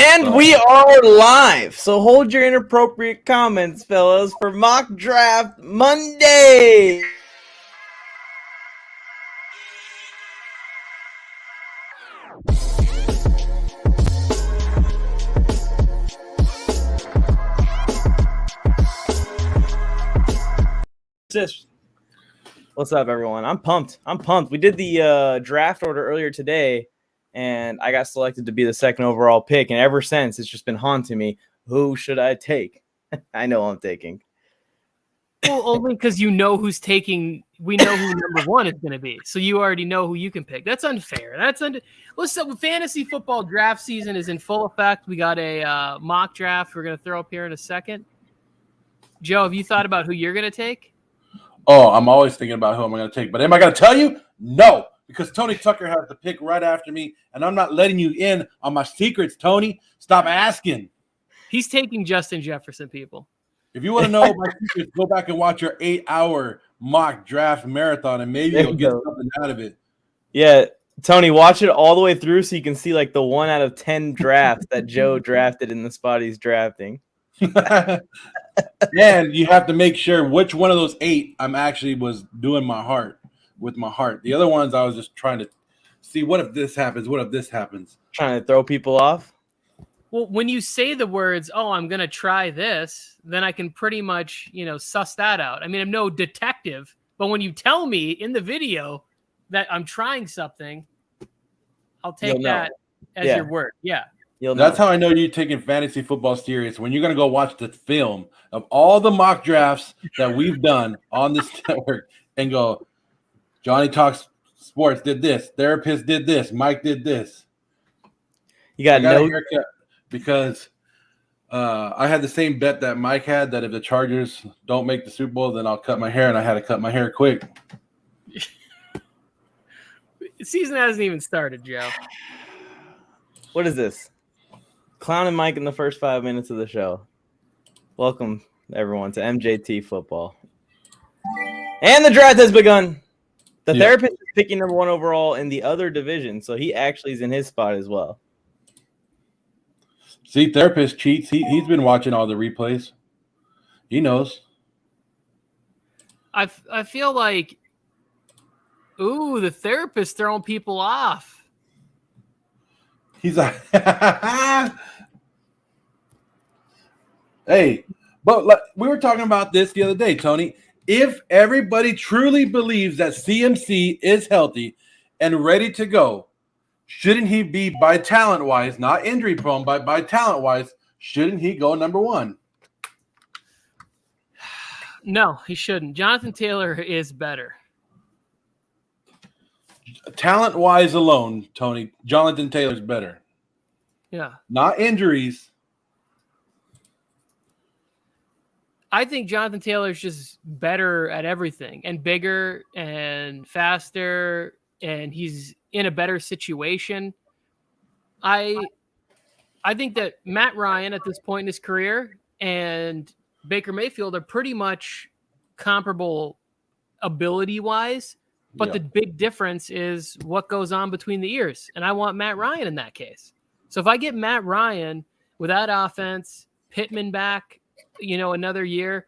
And we are live, so hold your inappropriate comments, fellas, for Mock Draft Monday! What's up, everyone? I'm pumped. We did the draft order earlier today, and I got selected to be the second overall pick, and ever since, it's just been haunting me. Who should I take? I know I'm taking. Well, only because you know who's taking. We know who number one is going to be, so you already know who you can pick. That's unfair. Listen, fantasy football draft season is in full effect. We got a mock draft we're going to throw up here in a second. Joe, have you thought about who you're going to take? Oh, I'm always thinking about who I'm going to take. But am I going to tell you? No, because Tony Tucker has to pick right after me, and I'm not letting you in on my secrets, Tony. Stop asking. He's taking Justin Jefferson, people. If you want to know my secrets, go back and watch your 8-hour mock draft marathon, and maybe you'll get something out of it. Yeah, Tony, watch it all the way through so you can see like the 1 out of 10 drafts that Joe drafted in the spot he's drafting. And you have to make sure which one of those 8 I'm actually was doing with my heart. The other ones I was just trying to see what if this happens, what if this happens. Trying to throw people off. Well, when you say the words, "Oh, I'm going to try this," then I can pretty much, suss that out. I mean, I'm no detective, but when you tell me in the video that I'm trying something, I'll take that as your word. Yeah. That's how I know you're taking fantasy football serious. When you're going to go watch the film of all the mock drafts that we've done on this network and go, Johnny Talks Sports did this, Therapist did this, Mike did this. You got a haircut because I had the same bet that Mike had that if the Chargers don't make the Super Bowl, then I'll cut my hair, and I had to cut my hair quick. The season hasn't even started, Joe. What is this? Clown and Mike in the first 5 minutes of the show. Welcome, everyone, to MJT Football. And the draft has begun. The therapist is picking number 1 overall in the other division, so he actually is in his spot as well. See, therapist cheats. He's been watching all the replays. He knows. I feel like, the therapist throwing people off. He's like, hey, but we were talking about this the other day, Tony. If everybody truly believes that CMC is healthy and ready to go, shouldn't he be, by talent-wise, not injury-prone, but by talent-wise, shouldn't he go number 1? No, he shouldn't. Jonathan Taylor is better. Talent-wise alone, Tony, Jonathan Taylor's better. Yeah. Not injuries. I think Jonathan Taylor's just better at everything and bigger and faster, and he's in a better situation. I think that Matt Ryan at this point in his career and Baker Mayfield are pretty much comparable ability-wise, but the big difference is what goes on between the ears, and I want Matt Ryan in that case. So if I get Matt Ryan without offense, Pittman back, another year,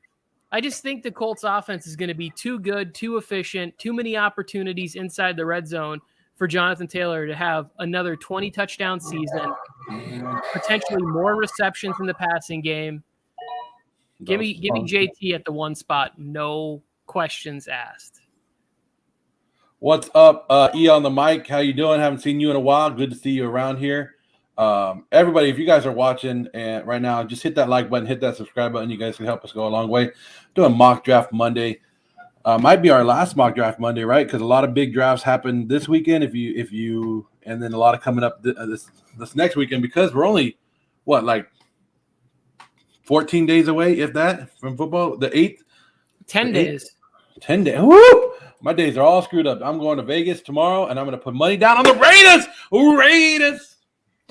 I just think the Colts offense is going to be too good, too efficient, too many opportunities inside the red zone for Jonathan Taylor to have another 20 touchdown season, potentially more receptions in the passing game. Give me JT at the 1 spot, no questions asked. What's up, E on the mic? How you doing? Haven't seen you in a while. Good to see you around here. Everybody, if you guys are watching and right now, just hit that like button, hit that subscribe button. You guys can help us go a long way. Doing mock draft Monday. Might be our last mock draft Monday, right? Because a lot of big drafts happen this weekend. If you, and then a lot of coming up this next weekend, because we're only 14 days away, if that, from football. The 8th, 10 days. 10 days. Woo! My days are all screwed up. I'm going to Vegas tomorrow, and I'm going to put money down on the Raiders. Raiders.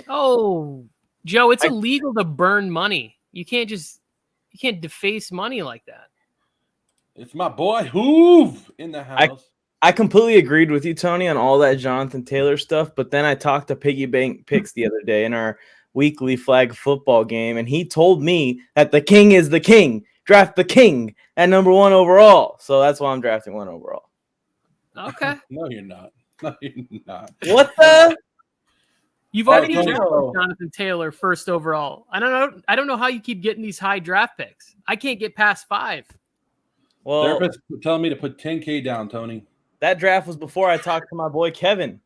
Oh, Joe, it's illegal to burn money. You can't deface money like that. It's my boy Hoove in the house. I completely agreed with you, Tony, on all that Jonathan Taylor stuff. But then I talked to Piggy Bank Picks the other day in our weekly flag football game, and he told me that the king is the king. Draft the king at number 1 overall. So that's why I'm drafting 1 overall. Okay. No, you're not. No, you're not. What the? You've already Tony. drafted Jonathan Taylor first overall. I don't know how you keep getting these high draft picks. I can't get past 5. Well, Therapist telling me to put $10K down, Tony. that draft was before I talked to my boy Kevin.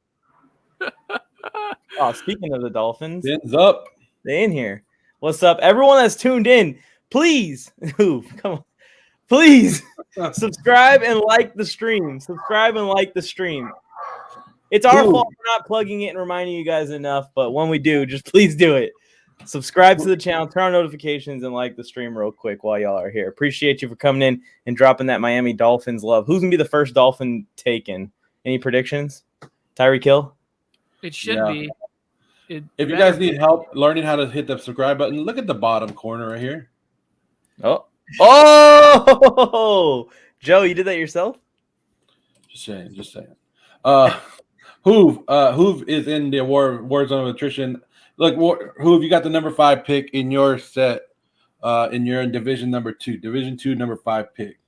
Oh, speaking of the Dolphins, Fins up. they in here. What's up, everyone that's tuned in? Please, come on, please subscribe and like the stream. Subscribe and like the stream. It's our fault for not plugging it and reminding you guys enough, but when we do, just please do it. Subscribe to the channel, turn on notifications, and like the stream real quick while y'all are here. Appreciate you for coming in and dropping that Miami Dolphins love. Who's going to be the first Dolphin taken? Any predictions? Tyreek Hill? It should be. If you guys need help learning how to hit the subscribe button, look at the bottom corner right here. Oh, Joe, you did that yourself? Just saying. Hoove is in the war zone of attrition. Look, Hoove, you got the number 5 pick in your set. In your division number 2, Division 2, number 5 pick.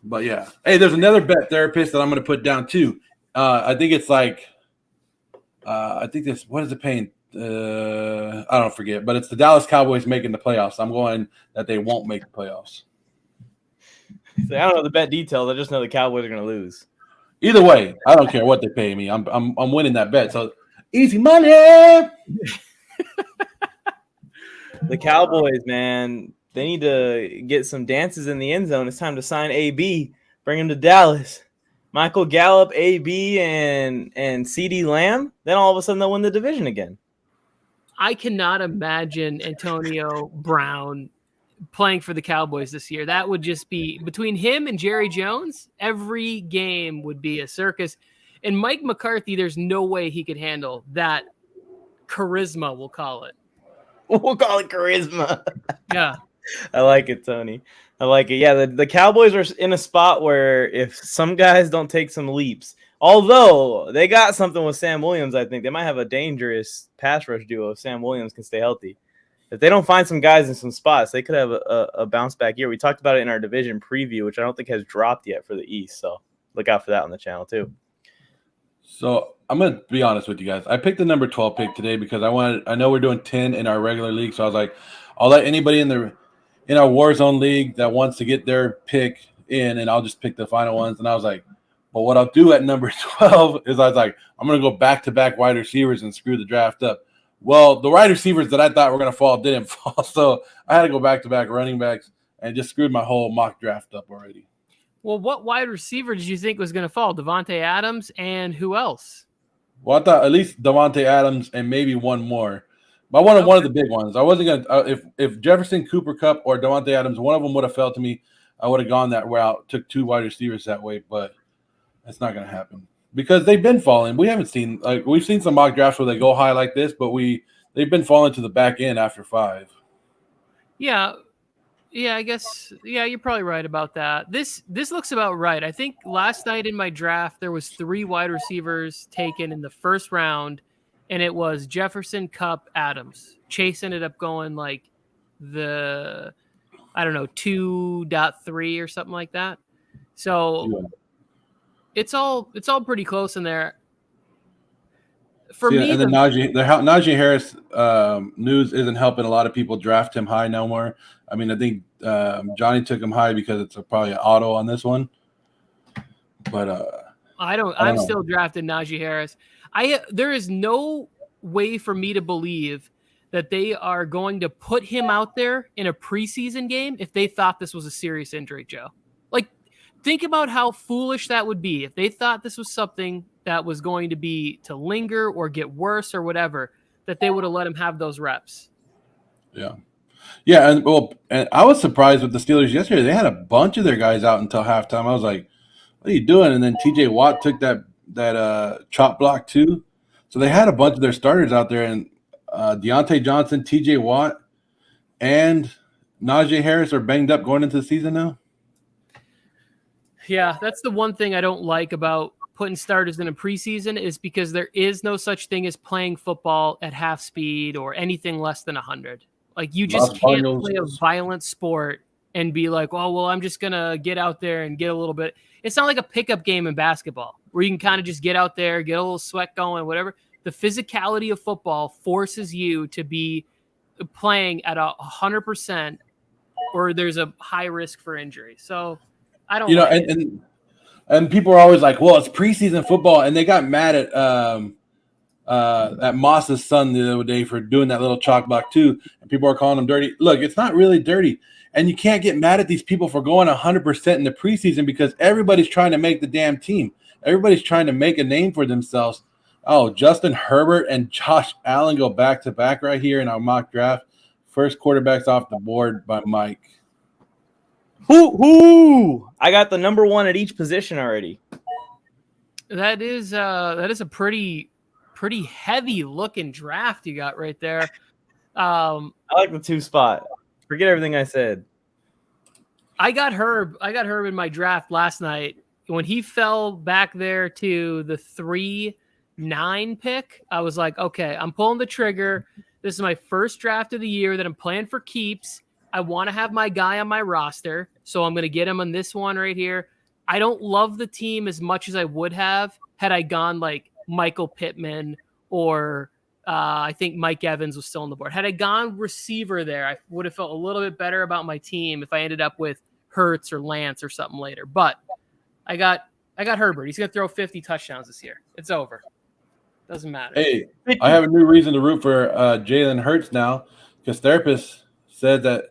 But yeah, hey, there's another bet therapist that I'm going to put down too. I think it's like, I think this. What is it paying? I don't forget, but it's the Dallas Cowboys making the playoffs. I'm going that they won't make the playoffs. So I don't know the bet details. I just know the Cowboys are going to lose. Either way, I don't care what they pay me. I'm winning that bet. So easy money. The Cowboys, man, they need to get some dances in the end zone. It's time to sign AB, bring him to Dallas. Michael Gallup, AB, and CeeDee Lamb. Then all of a sudden they'll win the division again. I cannot imagine Antonio Brown playing for the Cowboys this year. That would just be between him and Jerry Jones. Every game would be a circus. And Mike McCarthy, there's no way he could handle that charisma, we'll call it. We'll call it charisma. Yeah. I like it, Tony. I like it. Yeah, the Cowboys are in a spot where if some guys don't take some leaps, although they got something with Sam Williams, I think they might have a dangerous pass rush duo if Sam Williams can stay healthy. If they don't find some guys in some spots, they could have a bounce back year. We talked about it in our division preview, which I don't think has dropped yet for the East. So look out for that on the channel too. So I'm going to be honest with you guys. I picked the number 12 pick today because I know we're doing 10 in our regular league. So I was like, I'll let anybody in our Warzone league that wants to get their pick in, and I'll just pick the final ones. And I was like, but what I'll do at number 12 is I was like, I'm going to go back-to-back wide receivers and screw the draft up. Well, the wide receivers that I thought were going to fall didn't fall. So I had to go back-to-back running backs and just screwed my whole mock draft up already. Well, what wide receiver did you think was going to fall? Devontae Adams and who else? Well, I thought at least Devontae Adams and maybe one more. But I wanted one of the big ones. I wasn't going to if Jefferson, Cooper Kupp, or Devontae Adams, one of them would have fell to me, I would have gone that route, took 2 wide receivers that way, but that's not going to happen because they've been falling. We haven't seen we've seen some mock drafts where they go high like this, but they've been falling to the back end after 5. Yeah, I guess. Yeah, you're probably right about that. This looks about right. I think last night in my draft there was 3 wide receivers taken in the first round, and it was Jefferson, Kupp, Adams. Chase ended up going like the 2.3 or something like that. So it's all pretty close in there. For me, and then Najee Harris news isn't helping a lot of people draft him high no more. I mean, I think Johnny took him high because it's probably an auto on this one. But I'm still drafting Najee Harris. There is no way for me to believe that they are going to put him out there in a preseason game if they thought this was a serious injury, Joe. Like, think about how foolish that would be if they thought this was something that was going to be to linger or get worse or whatever, that they would have let him have those reps. Yeah, and I was surprised with the Steelers yesterday. They had a bunch of their guys out until halftime. I was like, what are you doing? And then TJ Watt took that chop block too. So they had a bunch of their starters out there, and Deontay Johnson, TJ Watt, and Najee Harris are banged up going into the season now. Yeah, that's the one thing I don't like about putting starters in a preseason is because there is no such thing as playing football at half speed or anything less than 100. Like you just can't play a violent sport and be like, oh, well, I'm just going to get out there and get a little bit. It's not like a pickup game in basketball where you can kind of just get out there, get a little sweat going, whatever. The physicality of football forces you to be playing at 100% or there's a high risk for injury. So I don't and people are always like, well, it's preseason football, and they got mad at Moss's son the other day for doing that little chalk block too, and people are calling him dirty. Look, it's not really dirty, and you can't get mad at these people for going 100% in the preseason because everybody's trying to make the damn team. Everybody's trying to make a name for themselves. Oh, Justin Herbert and Josh Allen go back-to-back right here in our mock draft. First quarterbacks off the board by Mike. Who? I got the number one at each position already. That is a pretty heavy looking draft you got right there. I like the 2 spot. Forget everything I said. I got Herb in my draft last night. When he fell back there to the 3-9 pick, I was like, okay, I'm pulling the trigger. This is my first draft of the year that I'm playing for keeps. I want to have my guy on my roster, so I'm going to get him on this one right here. I don't love the team as much as I would have had I gone like Michael Pittman or I think Mike Evans was still on the board. Had I gone receiver there, I would have felt a little bit better about my team if I ended up with Hurts or Lance or something later. But I got Herbert. He's going to throw 50 touchdowns this year. It's over. Doesn't matter. Hey, I have a new reason to root for Jalen Hurts now because therapist said that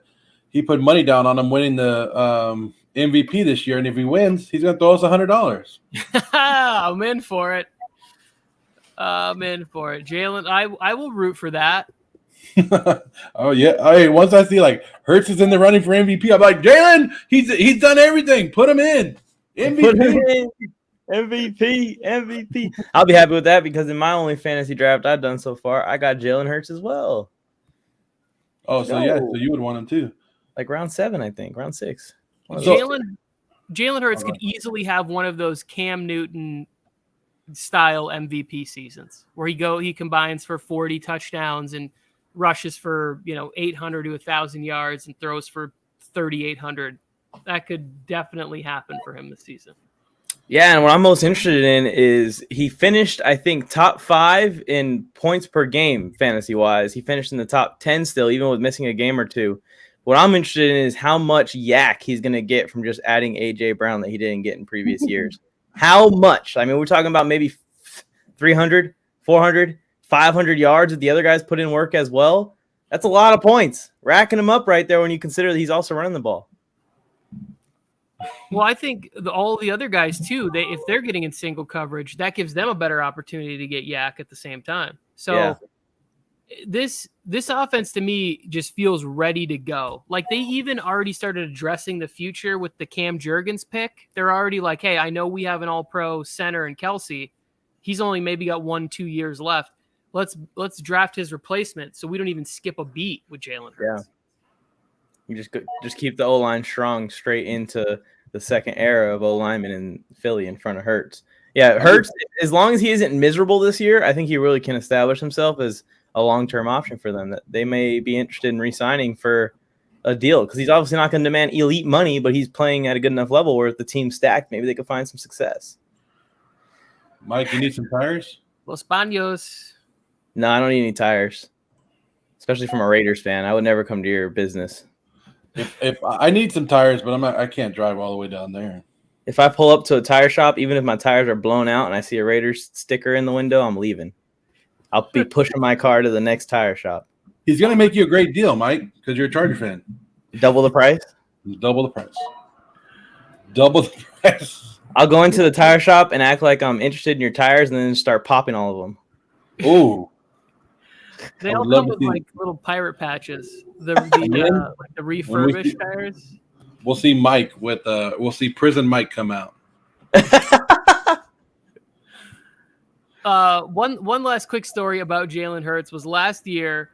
he put money down on him winning the MVP this year, and if he wins, he's going to throw us $100. I'm in for it. Jalen, I will root for that. Oh, yeah. Hey, once I see, like, Hurts is in the running for MVP, I'm like, Jalen, he's done everything. Put him in. MVP. MVP. I'll be happy with that because in my only fantasy draft I've done so far, I got Jalen Hurts as well. Oh, so you would want him too. Like round 7, I think. Round 6. Jalen Hurts could easily have one of those Cam Newton style MVP seasons where he combines for 40 touchdowns and rushes for 800 to 1,000 yards and throws for 3,800. That could definitely happen for him this season. Yeah, and what I'm most interested in is he finished, I think, top 5 in points per game fantasy-wise. He finished in the top 10 still, even with missing a game or two. What I'm interested in is how much yak he's going to get from just adding A.J. Brown that he didn't get in previous years. How much? I mean, we're talking about maybe 300, 400, 500 yards that the other guys put in work as well. That's a lot of points. Racking them up right there when you consider that he's also running the ball. Well, I think all the other guys, too, if they're getting in single coverage, that gives them a better opportunity to get yak at the same time. So this offense, to me, just feels ready to go. Like, they even already started addressing the future with the Cam Jurgens pick. They're already like, hey, I know we have an all-pro center in Kelsey. He's only maybe got 1-2 years left. Let's draft his replacement so we don't even skip a beat with Jalen Hurts. Yeah. You just keep the O-line strong straight into the second era of O-lineman in Philly in front of Hurts. Yeah, Hurts, as long as he isn't miserable this year, I think he really can establish himself as a long-term option for them that they may be interested in re-signing for a deal because he's obviously not going to demand elite money, but he's playing at a good enough level where if the team's stacked, maybe they could find some success. Mike, you need some tires? Los Baños. No, I don't need any tires, especially from a Raiders fan. I would never come to your business. If I need some tires, but I can't drive all the way down there. If I pull up to a tire shop, even if my tires are blown out and I see a Raiders sticker in the window, I'm leaving. I'll be pushing my car to the next tire shop. He's going to make you a great deal, Mike, because you're a Charger fan. Double the price? Double the price. Double the price. I'll go into the tire shop and act like I'm interested in your tires and then start popping all of them. Ooh. They all come with like little pirate patches. The refurbished tires. We'll see Mike we'll see Prison Mike come out. One last quick story about Jalen Hurts was last year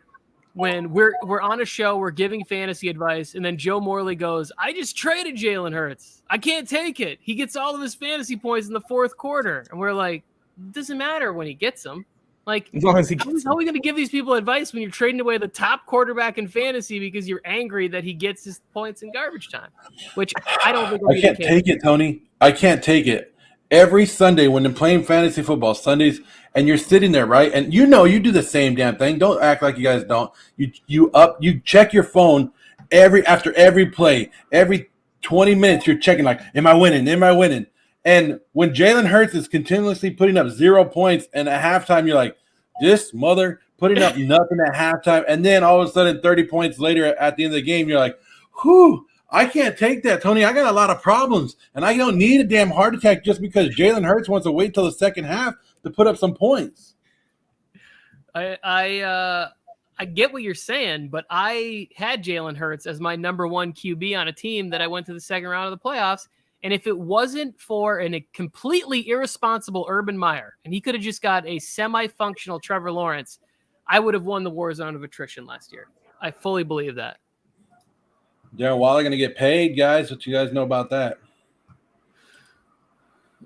when we're on a show, we're giving fantasy advice, and then Joe Morley goes, "I just traded Jalen Hurts. I can't take it. He gets all of his fantasy points in the fourth quarter," and we're like, "It doesn't matter when he gets them. Like, As long as he how gets are we going to give these people advice when you're trading away the top quarterback in fantasy because you're angry that he gets his points in garbage time?" Which I don't think will I be can't the case. take it, Tony. I can't take it. Every Sunday when they're playing fantasy football, Sundays, and you're sitting there, right? And you do the same damn thing. Don't act like you guys don't. You check your phone after every play, every 20 minutes. You're checking like, am I winning? Am I winning? And when Jalen Hurts is continuously putting up 0 points, and at halftime you're like, this mother putting up nothing at halftime, and then all of a sudden 30 points later at the end of the game, you're like, whew. I can't take that, Tony. I got a lot of problems, and I don't need a damn heart attack just because Jalen Hurts wants to wait till the second half to put up some points. I get what you're saying, but I had Jalen Hurts as my number one QB on a team that I went to the second round of the playoffs, and if it wasn't for a completely irresponsible Urban Meyer, and he could have just got a semi-functional Trevor Lawrence, I would have won the war zone of attrition last year. I fully believe that. Darren Waller going to get paid, guys. What you guys know about that?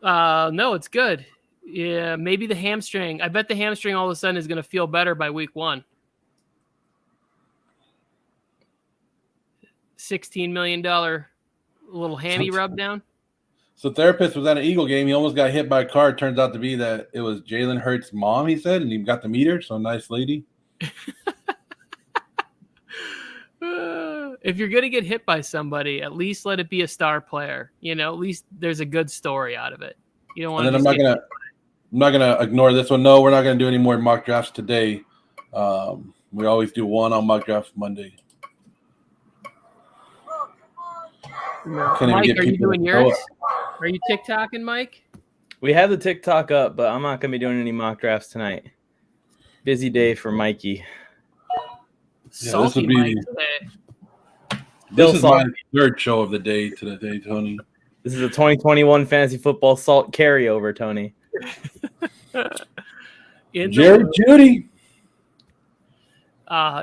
No, it's good. Yeah, maybe the hamstring. I bet the hamstring all of a sudden is going to feel better by week 1. $16 million little hammy rub down. So therapist was at an Eagle game. He almost got hit by a car. It turns out to be that it was Jalen Hurts' mom, he said, and he got to meet her. So nice lady. If you're going to get hit by somebody, at least let it be a star player. At least there's a good story out of it. You don't want to. And then I'm not gonna ignore this one. No, we're not gonna do any more mock drafts today. We always do one on mock drafts Monday. Mike, are you doing yours? Are you TikToking, Mike? We have the TikTok up, but I'm not gonna be doing any mock drafts tonight. Busy day for Mikey. Salty this would be. Mike today. This is my third show of the day today, Tony. This is a 2021 fantasy football salt carryover, Tony. Jared Judy.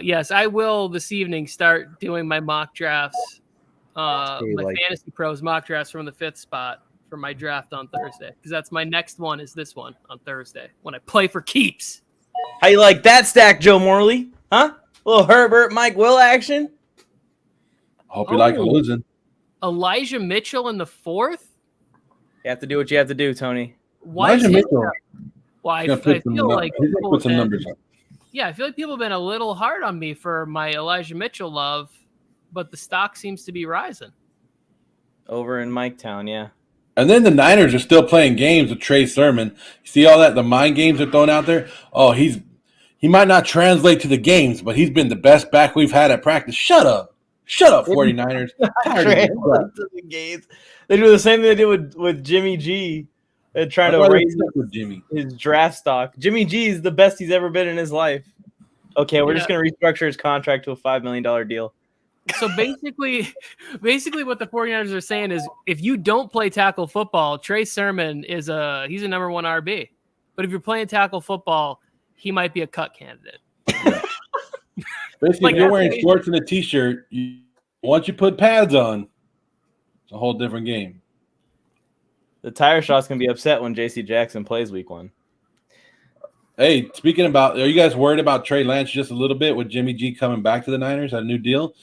Yes, I will this evening start doing my mock drafts. My Fantasy Pros mock drafts from the 5th spot for my draft on Thursday. Because that's my next one is this one on Thursday when I play for keeps. How you like that stack, Joe Morley? Huh? A little Herbert, Mike Will action? Hope you like losing. Elijah Mitchell in the 4th? You have to do what you have to do, Tony. Why Elijah Mitchell? Well, I feel like put some numbers up. Yeah, I feel like people have been a little hard on me for my Elijah Mitchell love, but the stock seems to be rising. Over in Mike Town, yeah. And then the Niners are still playing games with Trey Sermon. You see all that? The mind games are thrown out there. Oh, he might not translate to the games, but he's been the best back we've had at practice. Shut up, 49ers. To the games. They do the same thing they did with Jimmy G. They're trying to raise his draft stock. Jimmy G is the best he's ever been in his life. Okay, we're just going to restructure his contract to a $5 million deal. So basically what the 49ers are saying is if you don't play tackle football, Trey Sermon he's a number 1 RB. But if you're playing tackle football, he might be a cut candidate. Yeah. Basically, if you're wearing shorts and a t-shirt, once you put pads on, it's a whole different game. The tire shot's going to be upset when J.C. Jackson plays week 1. Hey, speaking about, are you guys worried about Trey Lance just a little bit with Jimmy G coming back to the Niners, a new deal?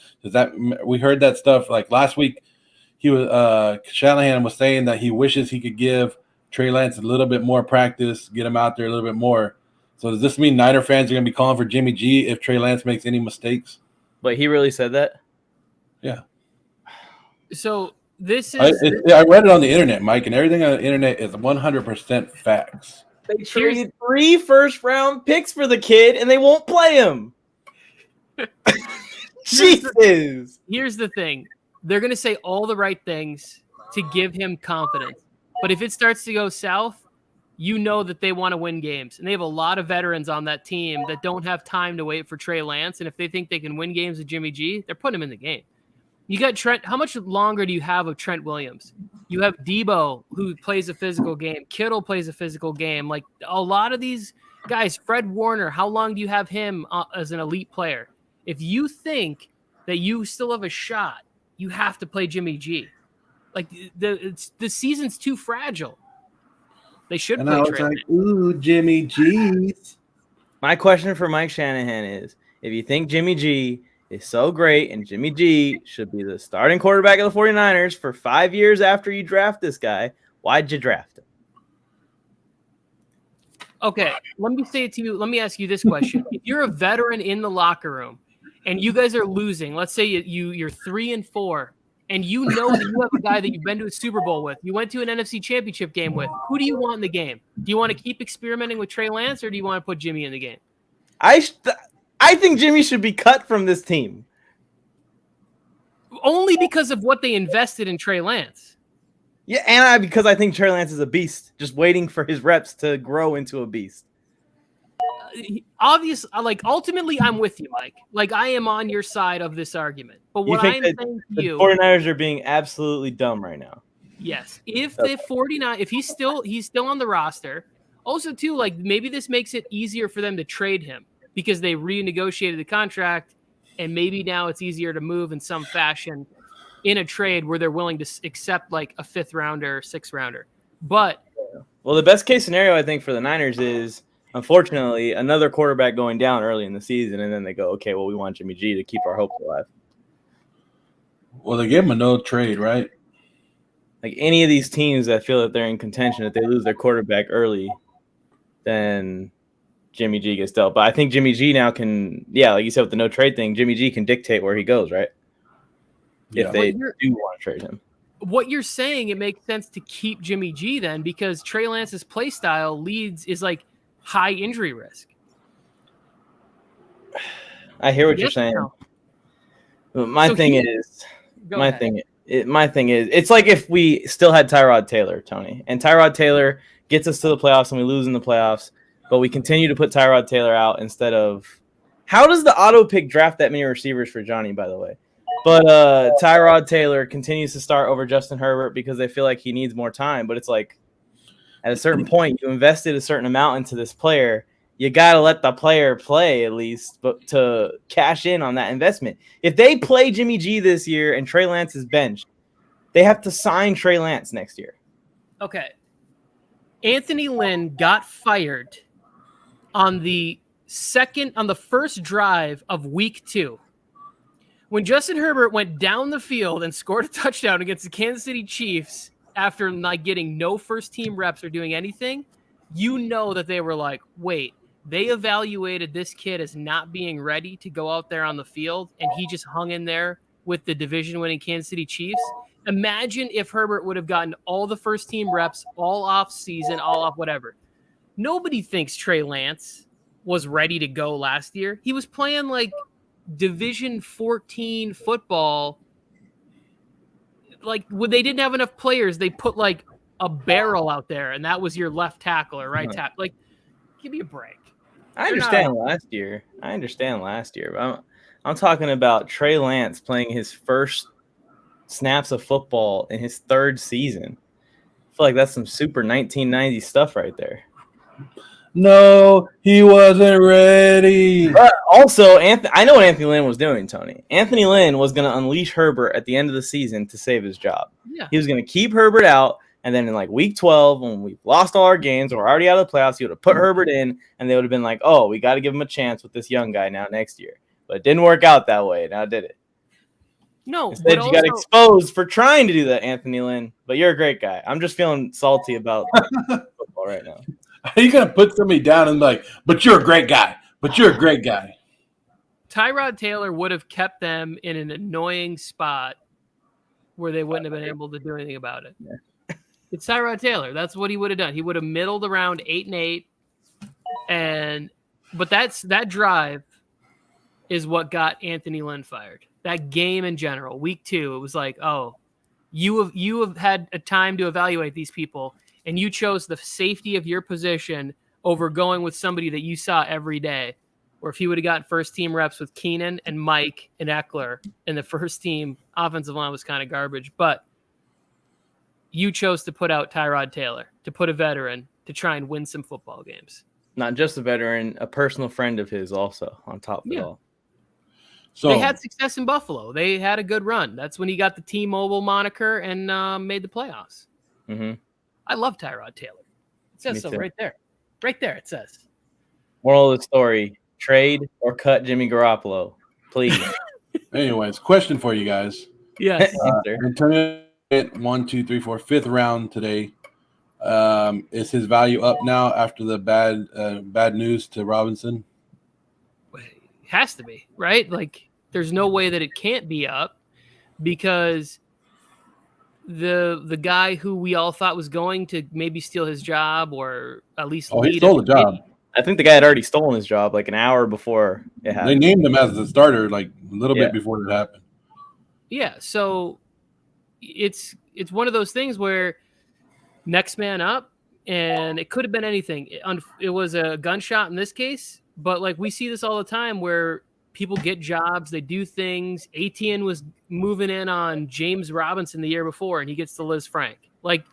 We heard that stuff like last week. Shanahan was saying that he wishes he could give Trey Lance a little bit more practice, get him out there a little bit more. So does this mean Niner fans are going to be calling for Jimmy G if Trey Lance makes any mistakes? But he really said that? Yeah. So this is I read it on the internet, Mike, and everything on the internet is 100% facts. They traded 3 first-round picks for the kid, and they won't play him. Jesus. Here's the thing. They're going to say all the right things to give him confidence. But if it starts to go south, you know that they want to win games. And they have a lot of veterans on that team that don't have time to wait for Trey Lance. And if they think they can win games with Jimmy G, they're putting him in the game. You got Trent. How much longer do you have of Trent Williams? You have Debo, who plays a physical game. Kittle plays a physical game. Like a lot of these guys, Fred Warner, how long do you have him as an elite player? If you think that you still have a shot, you have to play Jimmy G. Like the season's too fragile. They should And play I was Trey like, Lance. ooh, Jimmy G's. My question for Mike Shanahan is, if you think Jimmy G is so great and Jimmy G should be the starting quarterback of the 49ers for 5 years after you draft this guy, why'd you draft him? Okay, let me say it to you. Let me ask you this question. If you're a veteran in the locker room and you guys are losing, let's say you're 3-4, and you know that you have a guy that you've been to a Super Bowl with, you went to an NFC Championship game with, who do you want in the game? Do you want to keep experimenting with Trey Lance, or do you want to put Jimmy in the game? I think Jimmy should be cut from this team. Only because of what they invested in Trey Lance. Yeah, and because I think Trey Lance is a beast, just waiting for his reps to grow into a beast. Ultimately, I'm with you, Mike. Like, I am on your side of this argument. But what I'm saying to you, 49ers are being absolutely dumb right now. Yes, if the 49, if he's still on the roster. Also, too, like maybe this makes it easier for them to trade him because they renegotiated the contract, and maybe now it's easier to move in some fashion in a trade where they're willing to accept like a 5th rounder or 6th rounder. But well, the best case scenario I think for the Niners is, unfortunately, another quarterback going down early in the season, and then they go, okay, well, we want Jimmy G to keep our hopes alive. Well, they gave him a no trade, right? Like any of these teams that feel that they're in contention, if they lose their quarterback early, then Jimmy G gets dealt. But I think Jimmy G now can, like you said with the no trade thing, Jimmy G can dictate where he goes, right? Yeah. If they do want to trade him. What you're saying, it makes sense to keep Jimmy G then, because Trey Lance's play style is like high injury risk. I hear what you're saying. No. But my thing is, it's like if we still had Tyrod Taylor, Tony, and Tyrod Taylor gets us to the playoffs and we lose in the playoffs, but we continue to put Tyrod Taylor out instead of. How does the auto pick draft that many receivers for Johnny, by the way? But Tyrod Taylor continues to start over Justin Herbert because they feel like he needs more time. But it's like at a certain point, you invested a certain amount into this player. You got to let the player play at least, but to cash in on that investment. If they play Jimmy G this year and Trey Lance is benched, they have to sign Trey Lance next year. Okay. Anthony Lynn got fired on the first drive of week 2. When Justin Herbert went down the field and scored a touchdown against the Kansas City Chiefs after like getting no first team reps or doing anything, you know that they were like, wait, they evaluated this kid as not being ready to go out there on the field, and he just hung in there with the division-winning Kansas City Chiefs. Imagine if Herbert would have gotten all the first team reps, all off season, all off whatever. Nobody thinks Trey Lance was ready to go last year. He was playing like Division 14 football. Like when they didn't have enough players, they put like a barrel out there, and that was your left tackle or right tackle. Like, give me a break. I understand last year, but I'm talking about Trey Lance playing his first snaps of football in his 3rd season. I feel like that's some super 1990s stuff right there. No, he wasn't ready. But also, I know what Anthony Lynn was doing, Tony. Anthony Lynn was going to unleash Herbert at the end of the season to save his job. Yeah. He was going to keep Herbert out, and then in like week 12, when we lost all our games, we're already out of the playoffs, he would have put Herbert in, and they would have been like, oh, we got to give him a chance with this young guy now next year. But it didn't work out that way. Now did it? No. Instead, you got exposed for trying to do that, Anthony Lynn. But you're a great guy. I'm just feeling salty about football right now. Are you going to put somebody down and be like, but you're a great guy. But you're a great guy. Tyrod Taylor would have kept them in an annoying spot where they wouldn't have been able to do anything about it. Yeah. It's Tyrod Taylor. That's what he would have done. He would have middled around 8-8. But that drive is what got Anthony Lynn fired. That game in general, week 2, it was like, oh, you have had a time to evaluate these people, and you chose the safety of your position over going with somebody that you saw every day. Or if he would have gotten first team reps with Keenan and Mike and Eckler, and the first team offensive line was kind of garbage, but you chose to put out Tyrod Taylor, to put a veteran to try and win some football games. Not just a veteran, a personal friend of his also on top of it all. So They had success in Buffalo. They had a good run. That's when he got the T-Mobile moniker and made the playoffs. Mm-hmm. I love Tyrod Taylor. It says Me so too. right there. Right there it says. Moral of the story: trade or cut Jimmy Garoppolo, please. anyways, question for you guys. Yes. Answer. Antonio hit 1, 2, 3, 4, fifth round today. Is his value up now after the bad news to Robinson? It has to be, right? Like, there's no way that it can't be up because the guy who we all thought was going to maybe steal his job or at least He lead stole the job. I think the guy had already stolen his job like an hour before it They happened. named him as the starter like a little Yeah. bit before it happened. Yeah, so it's one of those things where next man up, and it could have been anything. It was a gunshot in this case, but like we see this all the time where people get jobs, they do things. Etienne was moving in on James Robinson the year before, and he gets to Liz Frank. Like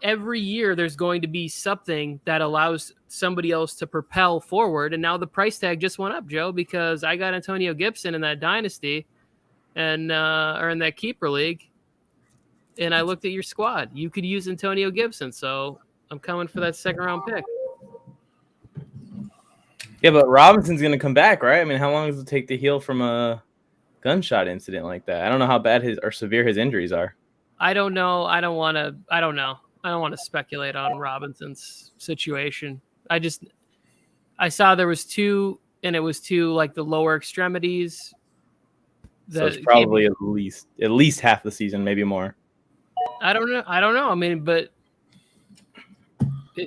every year, there's going to be something that allows somebody else to propel forward. And now the price tag just went up, Joe, because I got Antonio Gibson in that dynasty and or in that keeper league. And I looked at your squad. You could use Antonio Gibson, so I'm coming for that second round pick. Yeah, but Robinson's going to come back, right? I mean, how long does it take to heal from a gunshot incident like that? I don't know how bad or severe his injuries are. I don't know. I don't want to speculate on Robinson's situation. I saw there was 2, and it was 2 like the lower extremities. So it's probably at least half the season, maybe more. I don't know. I mean, but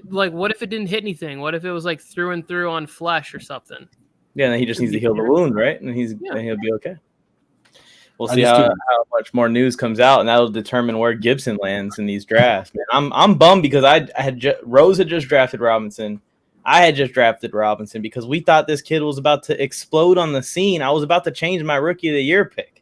like, what if it didn't hit anything? What if it was like through and through on flesh or something? Yeah, then he just needs to heal the wound, right? And then he'll be okay. We'll see how much more news comes out, and that'll determine where Gibson lands in these drafts. Man, I'm bummed because Rose had just drafted Robinson. I had just drafted Robinson because we thought this kid was about to explode on the scene. I was about to change my Rookie of the Year pick.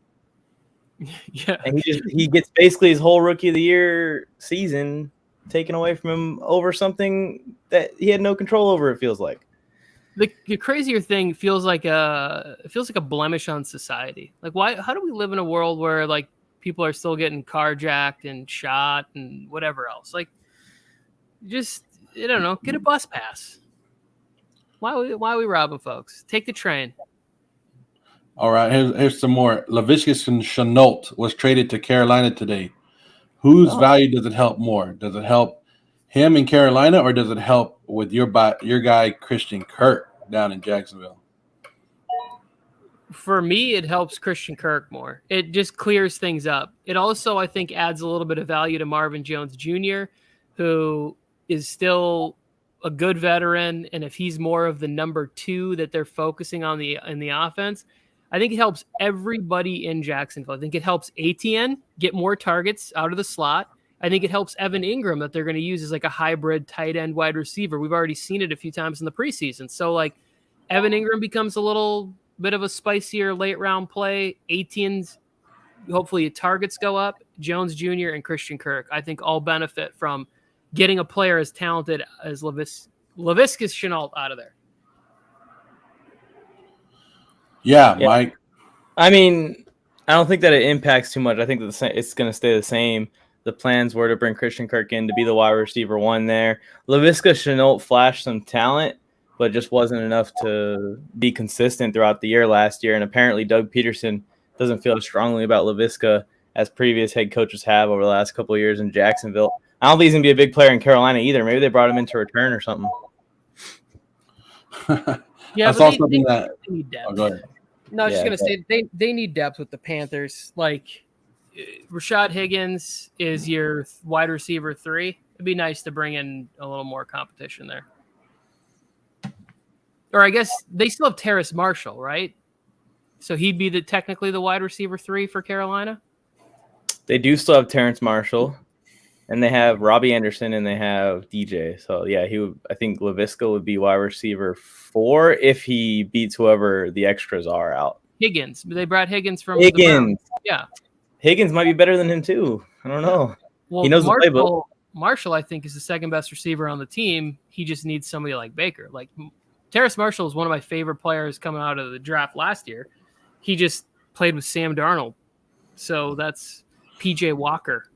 Yeah, and he gets basically his whole Rookie of the Year season taken away from him over something that he had no control over. It feels like. The crazier thing feels like a blemish on society. Like, why? How do we live in a world where like people are still getting carjacked and shot and whatever else? Like, just I don't know. Get a bus pass. Why are we robbing folks? Take the train. All right, here's some more. Laviska Shenault was traded to Carolina today. Whose value does it help more? Does it help him in Carolina, or does it help with your guy Christian Kirk down in Jacksonville? For me, it helps Christian Kirk more. It just clears things up. It also, I think, adds a little bit of value to Marvin Jones Jr., who is still a good veteran, and if he's more of the number 2 that they're focusing on in the offense, I think it helps everybody in Jacksonville. I think it helps Etienne get more targets out of the slot. I think it helps Evan Ingram that they're going to use as like a hybrid tight end wide receiver. We've already seen it a few times in the preseason. So like Evan Ingram becomes a little bit of a spicier late round play. Etienne's hopefully targets go up. Jones Jr. and Christian Kirk, I think, all benefit from getting a player as talented as Laviska Shenault out of there. Yeah, Mike. I mean, I don't think that it impacts too much. I think that it's going to stay the same. The plans were to bring Christian Kirk in to be the wide receiver 1 there. Laviska Shenault flashed some talent, but just wasn't enough to be consistent throughout the year last year. And apparently Doug Peterson doesn't feel as strongly about Laviska as previous head coaches have over the last couple of years in Jacksonville. I don't think he's going to be a big player in Carolina either. Maybe they brought him in to return or something. Yeah, I saw something that – need depth. go ahead. No, I was just going to say they need depth with the Panthers. Like, Rashad Higgins is your wide receiver 3. It'd be nice to bring in a little more competition there. Or I guess they still have Terrace Marshall, right? So he'd be technically the wide receiver 3 for Carolina? They do still have Terrence Marshall, and they have Robbie Anderson, and they have DJ. So, yeah, I think Laviska would be wide receiver 4 if he beats whoever the extras are out. Higgins. They brought Higgins from Higgins. the Browns. Yeah. Higgins might be better than him, too. I don't know. Well, he knows the playbook. Marshall, I think, is the second best receiver on the team. He just needs somebody like Baker. Like, Terrace Marshall is one of my favorite players coming out of the draft last year. He just played with Sam Darnold. So that's PJ Walker,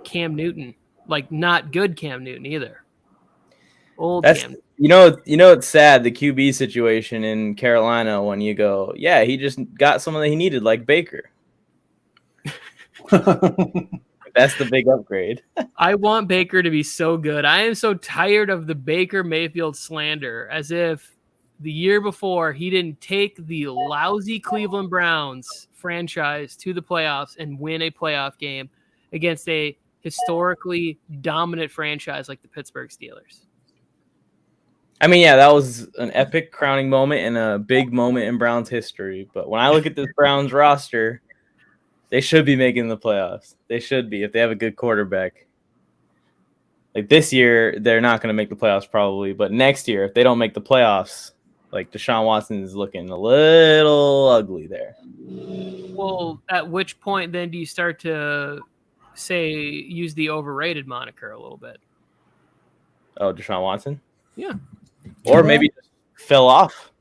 Cam Newton, like not good Cam Newton either. Old That's Cam. it's sad, the QB situation in Carolina, when you go, yeah, he just got someone that he needed, like Baker. That's the big upgrade. I want Baker to be so good. I am so tired of the Baker Mayfield slander, as if the year before he didn't take the lousy Cleveland Browns franchise to the playoffs and win a playoff game against a historically dominant franchise like the Pittsburgh Steelers. I mean, yeah, that was an epic crowning moment and a big moment in Browns history. But when I look at this Browns roster, they should be making the playoffs. They should be if they have a good quarterback. Like this year, they're not going to make the playoffs probably. But next year, if they don't make the playoffs, like Deshaun Watson is looking a little ugly there. Well, at which point then do you start to use the overrated moniker a little bit? Oh, Deshaun Watson? Yeah. Or maybe just fell off.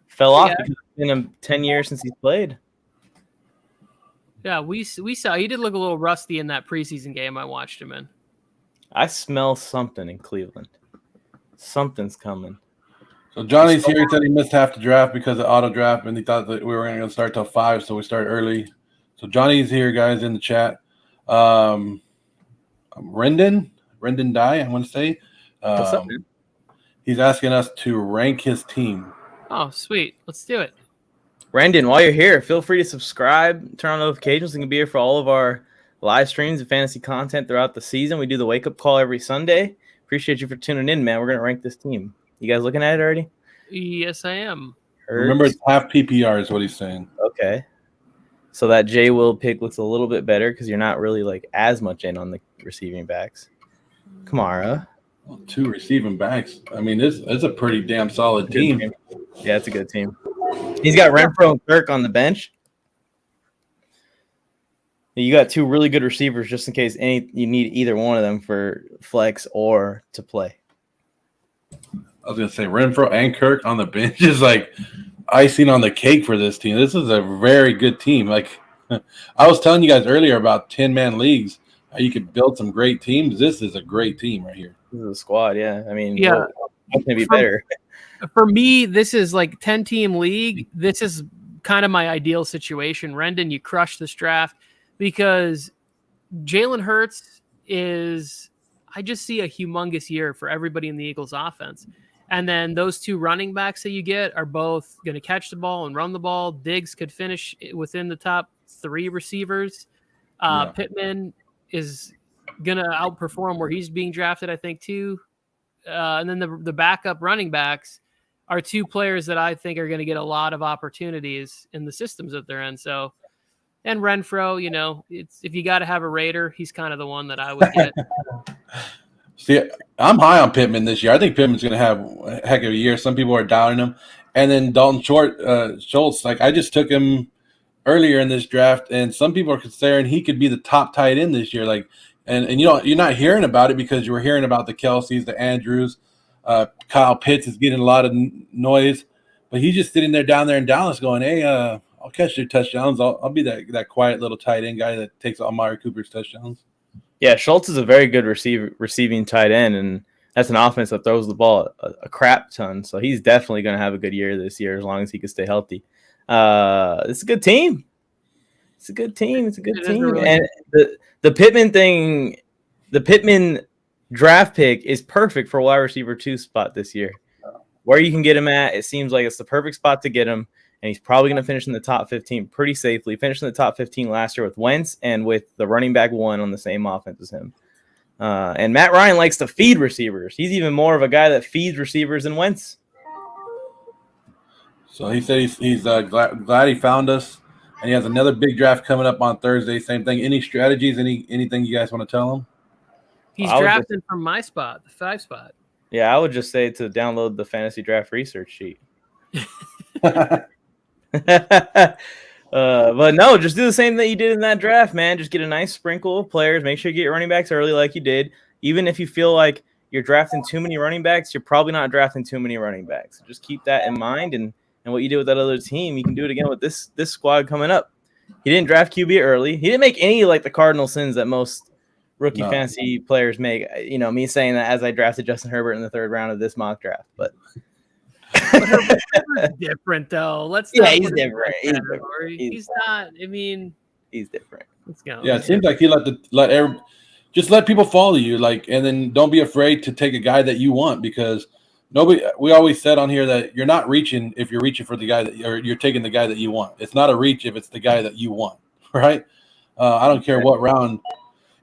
Because it's been 10 years since he's played. Yeah, we saw he did look a little rusty in that preseason game I watched him in. I smell something in Cleveland. Something's coming. So Johnny's here. He said he missed half the draft because of auto draft, and he thought that we were going to start till 5, so we started early. So Johnny's here, guys, in the chat. Rendon Dye, I'm going to say. What's up, dude? He's asking us to rank his team. Oh, sweet. Let's do it. Brandon, while you're here, feel free to subscribe, turn on notifications, and be here for all of our live streams and fantasy content throughout the season. We do the wake-up call every Sunday. Appreciate you for tuning in, man. We're going to rank this team. You guys looking at it already? Yes, I am. Remember, it's half PPR is what he's saying. Okay. So that J. Will pick looks a little bit better because you're not really like as much in on the receiving backs. Kamara. Well, 2 receiving backs. I mean, this is a pretty damn solid team. Yeah, it's a good team. He's got Renfro and Kirk on the bench. You got 2 really good receivers just in case you need either one of them for flex or to play. I was going to say Renfro and Kirk on the bench is like icing on the cake for this team. This is a very good team. Like I was telling you guys earlier about 10-man leagues, how you could build some great teams. This is a great team right here. This is a squad, yeah. I mean, yeah, what can be better? For me, this is like 10-team league. This is kind of my ideal situation. Rendon, you crushed this draft because Jalen Hurts I just see a humongous year for everybody in the Eagles offense. And then those 2 running backs that you get are both going to catch the ball and run the ball. Diggs could finish within the top 3 receivers. Pittman is going to outperform where he's being drafted, I think, too. And then the backup running backs are 2 players that I think are going to get a lot of opportunities in the systems that they're in. So, and Renfro, if you got to have a Raider, he's kind of the one that I would get. See, I'm high on Pittman this year. I think Pittman's going to have a heck of a year. Some people are doubting him. And then Dalton Schultz, like I just took him earlier in this draft, and some people are considering he could be the top tight end this year. Like, and you're not hearing about it because you were hearing about the Kelseys, the Andrews, Kyle Pitts is getting a lot of noise, but he's just sitting down there in Dallas going, hey, I'll catch your touchdowns. I'll be that quiet little tight end guy that takes Amari Cooper's touchdowns. Yeah, Schultz is a very good receiving tight end, and that's an offense that throws the ball a crap ton. So he's definitely going to have a good year this year as long as he can stay healthy. It's a good team. It's a good team. Really and the Pittman thing, the Pittman draft pick is perfect for wide receiver 2 spot this year. Where you can get him at, it seems like it's the perfect spot to get him. And he's probably going to finish in the top 15 pretty safely. Finished in the top 15 last year with Wentz and with the running back 1 on the same offense as him. And Matt Ryan likes to feed receivers. He's even more of a guy that feeds receivers than Wentz. So he said he's glad he found us. And he has another big draft coming up on Thursday. Same thing. Any strategies, anything you guys want to tell him? He's drafting from my spot, the 5 spot. Yeah, I would just say to download the fantasy draft research sheet. But no, just do the same that you did in that draft, man. Just get a nice sprinkle of players. Make sure you get your running backs early like you did. Even if you feel like you're drafting too many running backs, you're probably not drafting too many running backs. Just keep that in mind and And what you did with that other team, you can do it again with this squad coming up. He didn't draft QB early. He didn't make any like the cardinal sins that most rookie fantasy players make. You know, me saying that as I drafted Justin Herbert in the 3rd round of this mock draft, but Herbert's different though. He's different. He's not. I mean, he's different. Let's go. Yeah, it seems like he let people follow you, like, and then don't be afraid to take a guy that you want, because we always said on here that you're not reaching if you're reaching for the guy or you're taking the guy that you want. It's not a reach if it's the guy that you want, right? I don't care what round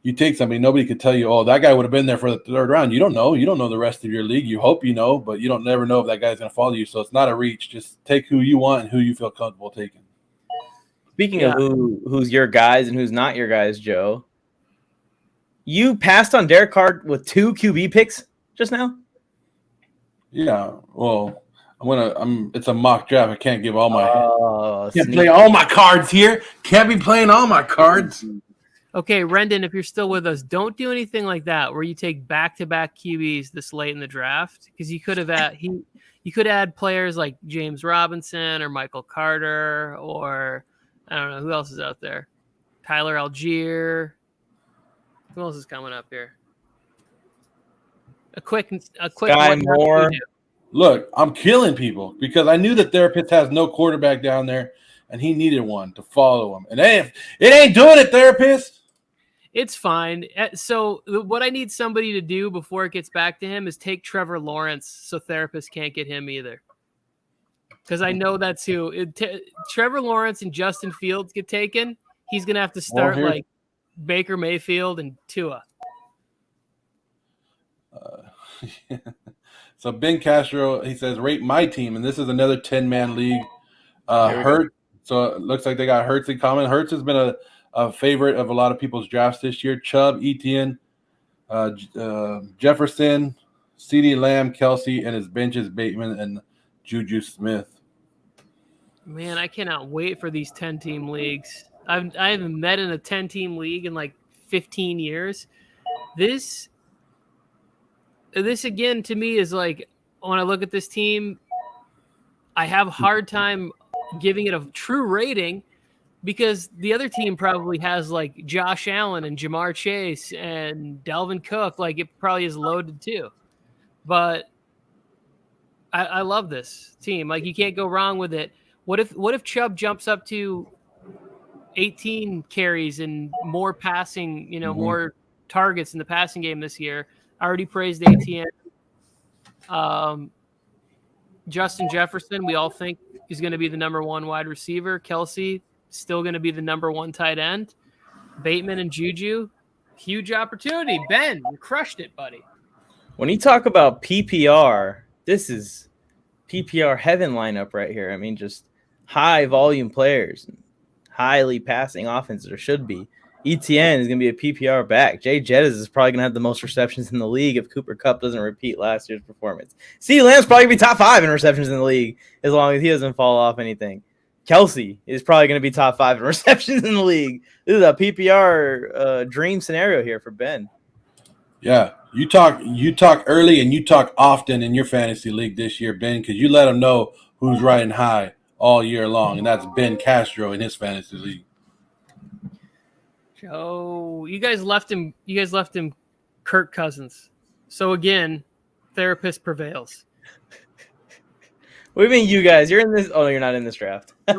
you take somebody. Nobody could tell you, oh, that guy would have been there for the 3rd round. You don't know. You don't know the rest of your league. You hope you know, but you don't never know if that guy's going to follow you. So it's not a reach. Just take who you want and who you feel comfortable taking. Speaking of who's your guys and who's not your guys, Joe, you passed on Derek Carr with 2 QB picks just now? Yeah, well, it's a mock draft. I can't give all my can't play all my cards here. Can't be playing all my cards. Okay, Rendon, if you're still with us, don't do anything like that where you take back-to-back QBs this late in the draft, because you could have add players like James Robinson or Michael Carter, or I don't know who else is out there. Tyler Algier. Who else is coming up here? A quick Sky one. Moore. Look, I'm killing people because I knew the therapist has no quarterback down there, and he needed one to follow him. And it ain't doing it, therapist. It's fine. So what I need somebody to do before it gets back to him is take Trevor Lawrence, so therapist can't get him either. Because I know that's who. Trevor Lawrence and Justin Fields get taken. He's gonna have to start like Baker Mayfield and Tua. So Ben Castro, he says, rate my team, and this is another 10-man league. Hurts. So it looks like they got Hurts in common. Hurts has been a favorite of a lot of people's drafts this year. Chubb, Etienne, Jefferson, CeeDee Lamb, Kelsey, and his benches Bateman and Juju Smith. Man, I cannot wait for these 10-team leagues. I haven't met in a 10-team league in like 15 years. This again to me is like, when I look at this team, I have a hard time giving it a true rating because the other team probably has like Josh Allen and Jamar Chase and Dalvin Cook. Like it probably is loaded too. But I love this team. Like you can't go wrong with it. What if Chubb jumps up to 18 carries and more passing, more targets in the passing game this year? I already praised ATN. Justin Jefferson, we all think is going to be the number 1 wide receiver. Kelsey, still going to be the number 1 tight end. Bateman and Juju, huge opportunity. Ben, you crushed it, buddy. When you talk about PPR, this is PPR heaven lineup right here. I mean, just high volume players, highly passing offenses, or should be. ETN is going to be a PPR back. Jay Jettis is probably going to have the most receptions in the league if Cooper Kupp doesn't repeat last year's performance. CeeDee Lamb's probably going to be top 5 in receptions in the league as long as he doesn't fall off anything. Kelsey is probably going to be top 5 in receptions in the league. This is a PPR dream scenario here for Ben. Yeah, you talk early and you talk often in your fantasy league this year, Ben, because you let them know who's riding high all year long, and that's Ben Castro in his fantasy league. Oh, you guys left him Kirk Cousins. So again, therapist prevails. What do you mean, you guys? You're in this. Oh, you're not in this draft. This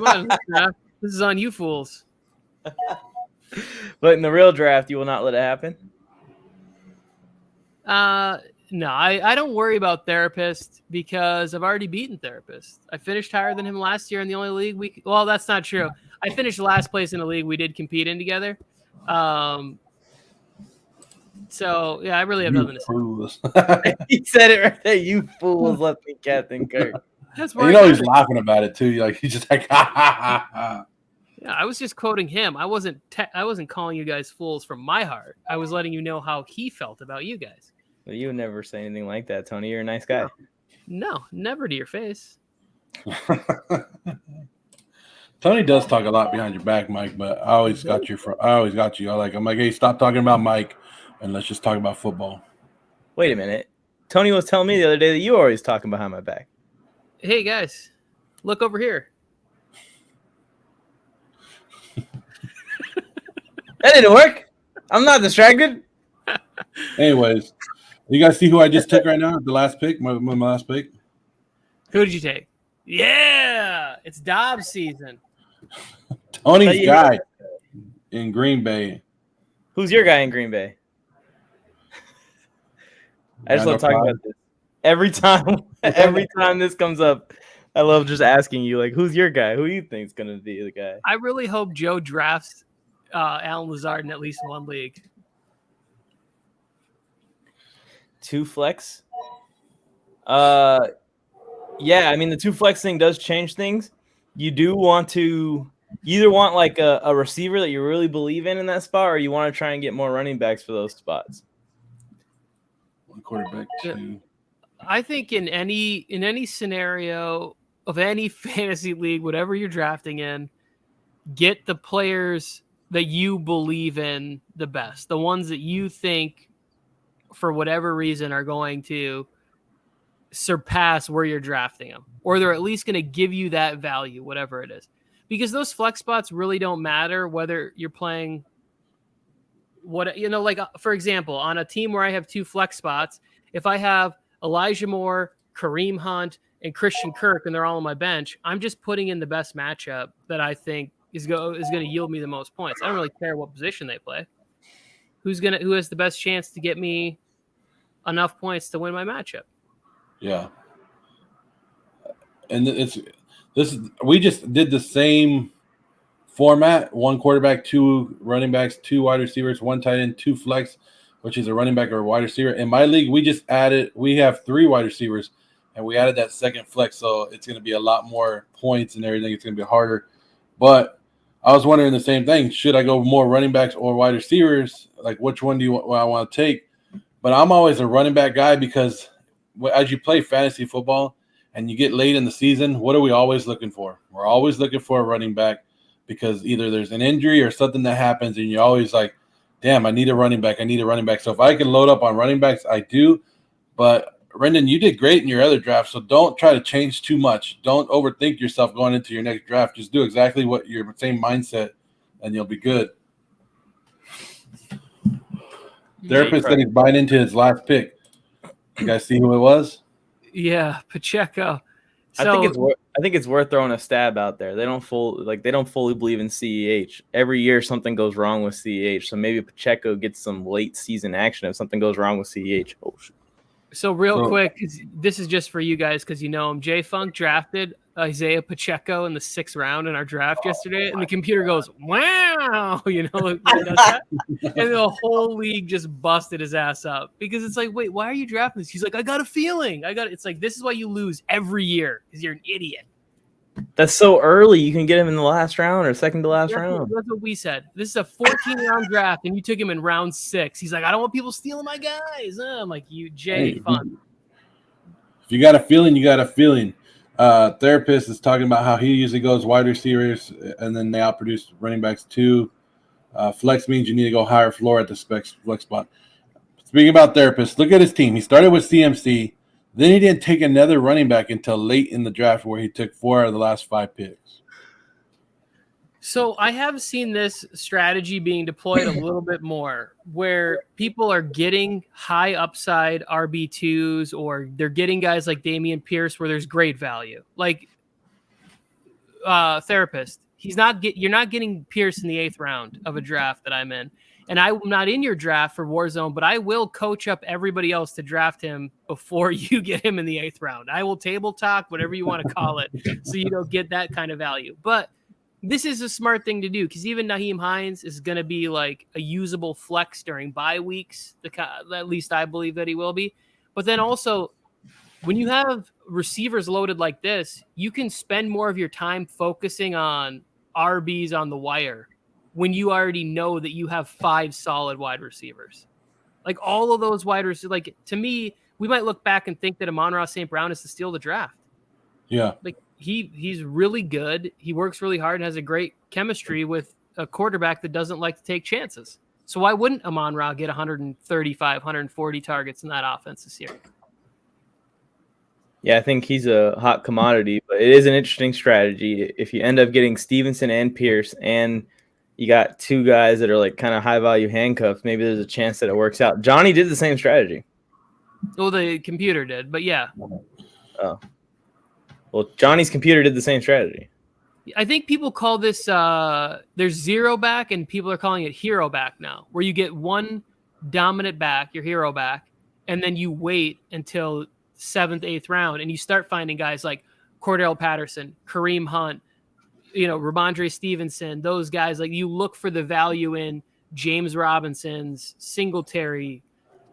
is on you fools. But in the real draft, you will not let it happen? No, I don't worry about therapist because I've already beaten therapist. I finished higher than him last year in the only league well, that's not true. I finished last place in a league we did compete in together. So yeah, I really have nothing to say. He said it right there. You fools left me Captain Kirk. That's he's laughing about it too. Like he's just like, ha ha ha ha. Yeah, I was just quoting him. I wasn't calling you guys fools from my heart. I was letting you know how he felt about you guys. Well, you would never say anything like that, Tony. You're a nice guy. No, never to your face. Tony does talk a lot behind your back, Mike, but I always got you. I'm like, hey, stop talking about Mike, and let's just talk about football. Wait a minute. Tony was telling me the other day that you were always talking behind my back. Hey guys, Look over here. That didn't work. I'm not distracted. Anyways, you guys see who I just took right now? The last pick, my last pick. Who did you take? Yeah, it's Dobbs season. Tony's guy in Green Bay. Who's your guy in Green Bay? I just love talking about this. Every time this comes up, I love just asking you, like, who's your guy? Who do you think is going to be the guy? I really hope Joe drafts Alan Lazard in at least one league. 2 flex? Yeah, I mean, the 2 flex thing does change things. You do want to either want like a receiver that you really believe in that spot, or you want to try and get more running backs for those spots. One quarterback, 2. I think in any scenario of any fantasy league, whatever you're drafting in, get the players that you believe in the best, the ones that you think for whatever reason are going to surpass where you're drafting them, or they're at least going to give you that value, whatever it is, because those flex spots really don't matter whether you're playing like for example, on a team where I have 2 flex spots, if I have Elijah Moore, Kareem Hunt, and Christian Kirk, and they're all on my bench, I'm just putting in the best matchup that I think is going to yield me the most points. I don't really care what position they play. Who has the best chance to get me enough points to win my matchup? Yeah. And we just did the same format: 1 quarterback, 2 running backs, 2 wide receivers, 1 tight end, 2 flex, which is a running back or a wide receiver. In my league, we have 3 wide receivers, and we added that second flex, so it's going to be a lot more points and everything. It's going to be harder. But I was wondering the same thing. Should I go more running backs or wide receivers? Like, which one do I want to take? But I'm always a running back guy, because as you play fantasy football and you get late in the season, what are we always looking for? We're always looking for a running back, because either there's an injury or something that happens, and you're always like, damn, I need a running back. So if I can load up on running backs, I do. But, Brendan, you did great in your other draft, so don't try to change too much. Don't overthink yourself going into your next draft. Just do exactly what your same mindset, and you'll be good. Therapist said he's buying into his last pick. You guys see who it was? Yeah, Pacheco. So, I think it's worth throwing a stab out there. They don't fully believe in CEH. Every year something goes wrong with CEH. So maybe Pacheco gets some late season action if something goes wrong with CEH. Oh shit. So quick, this is just for you guys because you know him. J Funk drafted Isaiah Pacheco in the 6th round in our draft yesterday, and the computer goes, "Wow!" And the whole league just busted his ass up because it's like, wait, why are you drafting this? He's like, I got a feeling. It's like, this is why you lose every year because you're an idiot. That's so early. You can get him in the last round or second to last round. That's what we said. This is a 14-round draft, and you took him in round 6. He's like, I don't want people stealing my guys. I'm like, you, Jay, fun. If you got a feeling, you got a feeling. Therapist is talking about how he usually goes wide receivers, and then they outproduce running backs too. Flex means you need to go higher floor at the flex spot. Speaking about Therapist, look at his team. He started with CMC. Then he didn't take another running back until late in the draft, where he took 4 out of the last 5 picks. So I have seen this strategy being deployed a little bit more, where people are getting high upside RB2s, or they're getting guys like Dameon Pierce where there's great value. Like Therapist, you're not getting Pierce in the 8th round of a draft that I'm in. And I'm not in your draft for Warzone, but I will coach up everybody else to draft him before you get him in the 8th round. I will table talk, whatever you want to call it, so you don't get that kind of value. But this is a smart thing to do, because even Nyheim Hines is going to be like a usable flex during bye weeks. At least I believe that he will be. But then also, when you have receivers loaded like this, you can spend more of your time focusing on RBs on the wire when you already know that you have 5 solid wide receivers. Like all of those wide receivers, like to me, we might look back and think that Amon-Ra St. Brown is to steal the draft. Yeah. Like he's really good. He works really hard and has a great chemistry with a quarterback that doesn't like to take chances. So why wouldn't Amon-Ra get 135, 140 targets in that offense this year? Yeah, I think he's a hot commodity, but it is an interesting strategy. If you end up getting Stevenson and Pierce, and you got two guys that are like kind of high value handcuffs, maybe there's a chance that it works out. Johnny did the same strategy. Well, the computer did, but yeah. Oh. Well, Johnny's computer did the same strategy. I think people call this there's zero back, and people are calling it hero back now, where you get one dominant back, your hero back, and then you wait until 7th, 8th round, and you start finding guys like Cordell Patterson, Kareem Hunt, Ramondre Stevenson, those guys. Like, you look for the value in James Robinson's, Singletary,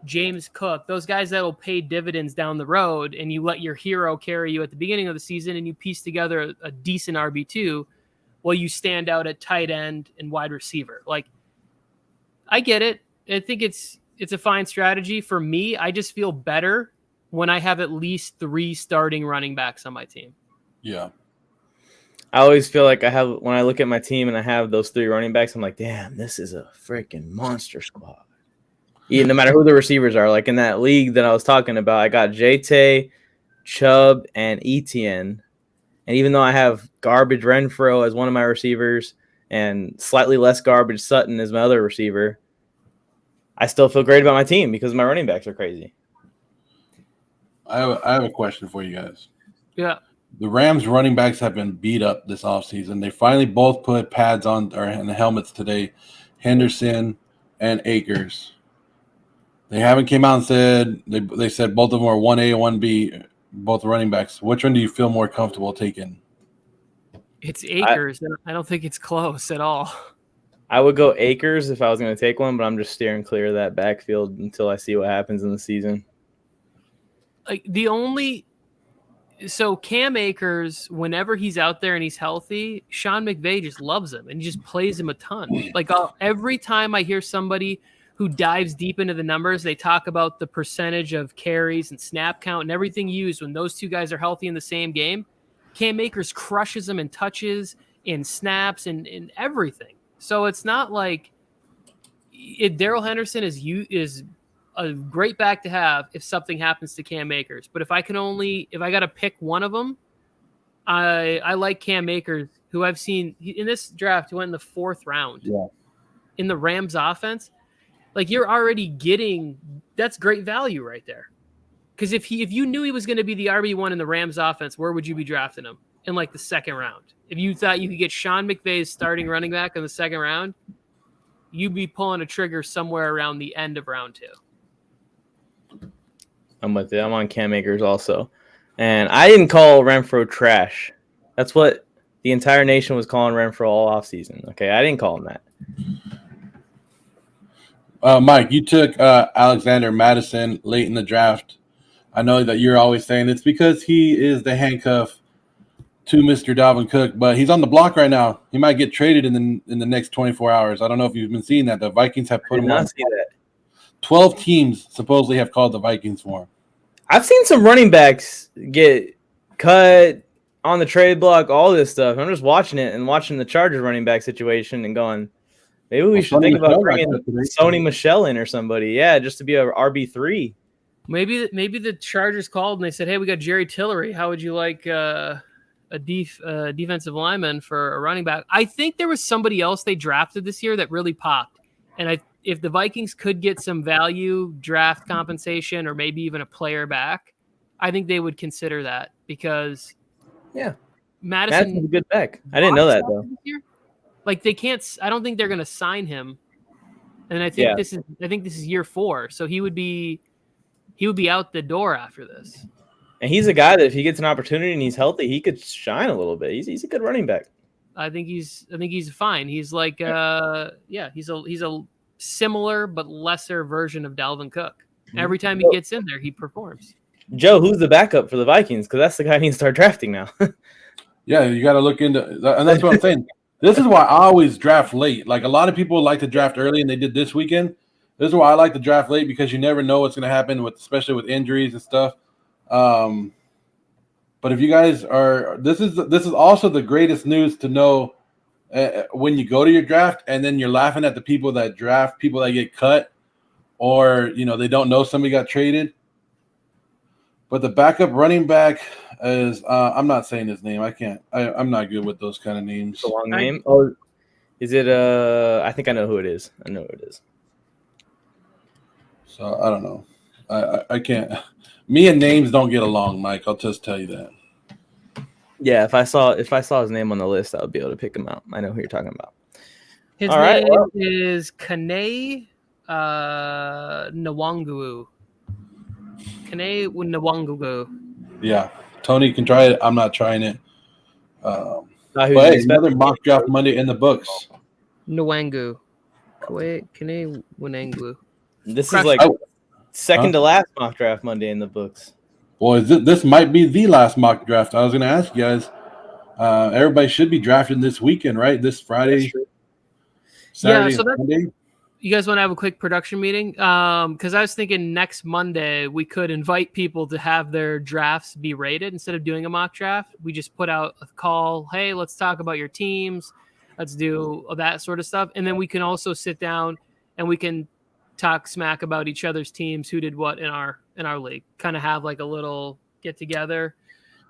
James Cook, those guys that will pay dividends down the road, and you let your hero carry you at the beginning of the season, and you piece together a decent RB2 while you stand out at tight end and wide receiver. Like, I get it. I think it's a fine strategy. For me, I just feel better when I have at least 3 starting running backs on my team. Yeah. I always feel like when I look at my team and I have those 3 running backs, I'm like, damn, this is a freaking monster squad. Yeah, no matter who the receivers are. Like in that league that I was talking about, I got JT, Chubb, and Etienne. And even though I have garbage Renfro as one of my receivers and slightly less garbage Sutton as my other receiver, I still feel great about my team because my running backs are crazy. I have a question for you guys. Yeah. The Rams running backs have been beat up this offseason. They finally both put pads on and helmets today, Henderson and Akers. They haven't came out and said they said both of them are 1A and 1B, both running backs. Which one do you feel more comfortable taking? It's Akers. I don't think it's close at all. I would go Akers if I was going to take one, but I'm just steering clear of that backfield until I see what happens in the season. Like so Cam Akers, whenever he's out there and he's healthy, Sean McVay just loves him and he just plays him a ton. Like every time I hear somebody who dives deep into the numbers, they talk about the percentage of carries and snap count and everything used when those two guys are healthy in the same game. Cam Akers crushes them in touches, in snaps, and in everything. So it's not like Darrell Henderson is a great back to have if something happens to Cam Akers. But if I got to pick one of them, I like Cam Akers, who I've seen in this draft, who went in the 4th round. Yeah. In the Rams offense. Like, you're already getting – that's great value right there. Because if you knew he was going to be the RB1 in the Rams offense, where would you be drafting him? In, like, the 2nd round. If you thought you could get Sean McVay's starting running back in the 2nd round, you'd be pulling a trigger somewhere around the end of round 2. I'm with you. I'm on Cam Akers also. And I didn't call Renfro trash. That's what the entire nation was calling Renfro all offseason. Okay, I didn't call him that. Mike, you took Alexander Madison late in the draft. I know that you're always saying it's because he is the handcuff to Mr. Dalvin Cook, but he's on the block right now. He might get traded in the next 24 hours. I don't know if you've been seeing that. The Vikings have put him on. See that. 12 teams supposedly have called the Vikings for him. I've seen some running backs get cut on the trade block, all this stuff. I'm just watching it and watching the Chargers running back situation and going, maybe we should think about bringing Sony Michel in or somebody. Yeah, just to be a RB3. Maybe the Chargers called and they said, hey, we got Jerry Tillery. How would you like a defensive lineman for a running back? I think there was somebody else they drafted this year that really popped. And if the Vikings could get some value, draft compensation, or maybe even a player back, I think they would consider that because Madison's a good back. I didn't know that, though. Like, they can't – I don't think they're going to sign him. And I think this is year 4. So he would be out the door after this. And he's a guy that if he gets an opportunity and he's healthy, he could shine a little bit. He's a good running back. I think he's fine. He's like he's a similar but lesser version of Dalvin Cook. Every time he gets in there, he performs. Joe, who's the backup for the Vikings? Because that's the guy I need to start drafting now. Yeah, you got to look into – and that's what I'm saying. This is why I always draft late. Like, a lot of people like to draft early, and they did this weekend. This is why I like to draft late, because you never know what's going to happen, especially with injuries and stuff. But if you guys are – this is also the greatest news to know when you go to your draft and then you're laughing at the people that draft, people that get cut, or, they don't know somebody got traded. But the backup running back is I'm not saying his name. I can't. I'm not good with those kind of names. It's a long name. Oh, is it? I think I know who it is. I know who it is. So I don't know. I can't. Me and names don't get along, Mike. I'll just tell you that. Yeah, if I saw his name on the list, I would be able to pick him out. I know who you're talking about. His All right, name is Kane Nwangwu. Kane Nwangwu. Yeah, Tony can try it. I'm not trying it. But Hey, another mock draft Monday in the books. Nwangu. Kane Nwangwu. This is like second to last mock draft Monday in the books. Well, this might be the last mock draft. I was going to ask you guys. Everybody should be drafting this weekend, right? This Friday, Saturday, so Sunday. You guys want to have a quick production meeting? Because I was thinking next Monday we could invite people to have their drafts be rated instead of doing a mock draft. We just put out a call. Hey, let's talk about your teams. Let's do that sort of stuff. And then we can also sit down and we can talk smack about each other's teams, who did what in our league. Kind of have like a little get together,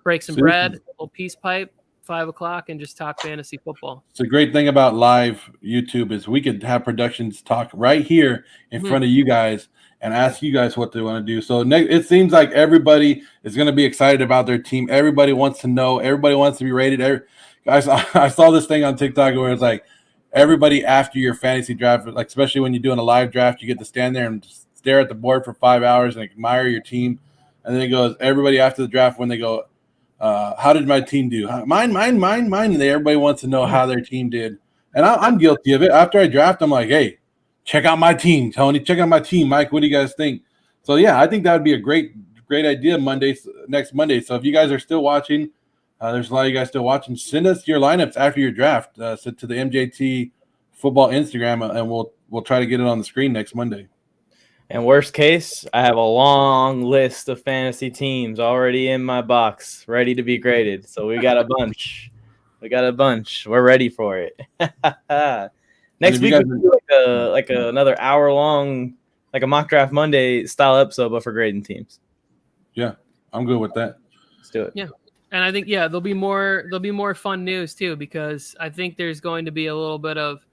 break some bread, a little peace pipe, 5 o'clock, and just talk fantasy football. It's a great thing about live YouTube is we could have productions talk right here in front of you guys and ask you guys what they want to do. So it seems like everybody is going to be excited about their team. Everybody wants to know. Everybody wants to be rated. I saw this thing on TikTok where it's like everybody after your fantasy draft, like especially when you're doing a live draft, you get to stand there and stare at the board for 5 hours and admire your team. And then it goes, everybody after the draft, when they go, how did my team do? Mine. And everybody wants to know how their team did. And I'm guilty of it. After I draft, I'm like, hey, check out my team, Tony. Check out my team, Mike. What do you guys think? So, yeah, I think that would be a great idea next Monday. So if you guys are still watching, there's a lot of you guys still watching, send us your lineups after your draft to the MJT Football Instagram, and we'll try to get it on the screen next Monday. And worst case, I have a long list of fantasy teams already in my box, ready to be graded. So we got a bunch. We're ready for it. Next week, we do like another hour-long, like a mock draft Monday style episode, but for grading teams. Yeah, I'm good with that. Let's do it. Yeah. And I think, there'll be more fun news too, because I think there's going to be a little bit of